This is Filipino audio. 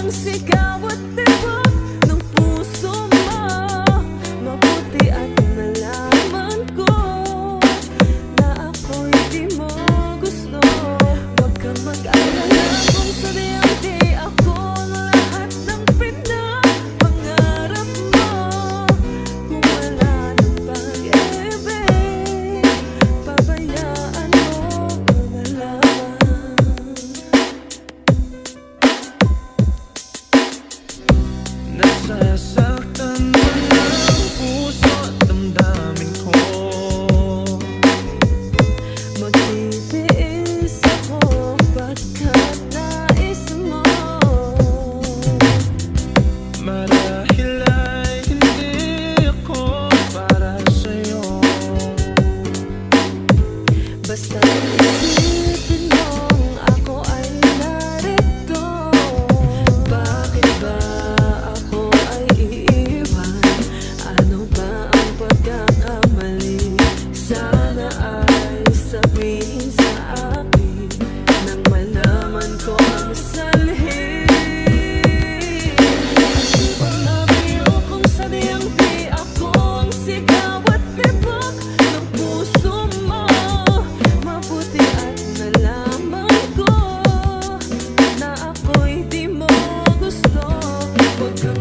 ang sigaw at tibok ng puso mo. Mabuti at nalaman ko na ako'y di mo gusto. Huwag kang mag-alala kung sabihan di ako ang lahat ng pinapangarap mo. Kung wala ng pag-ibig, pabayaan mo na lamang. Nasasaktan mo ng puso at damdamin ko. Magtitiis ako pagkat nais mo. Marahil ay hindi ako para sa'yo. Basta isipin mong ako ay narito. Bakit ba ako ay iiwan? Ano ba ang pagkakamali? Sana ay sabihin sa akin nang malaman ko ang salhin. Pag-abiyo kung sabihan di ako ang sigaw at tibok ng puso mo. Mabuti at nalaman ko na ako'y di mo gusto. Huwag kang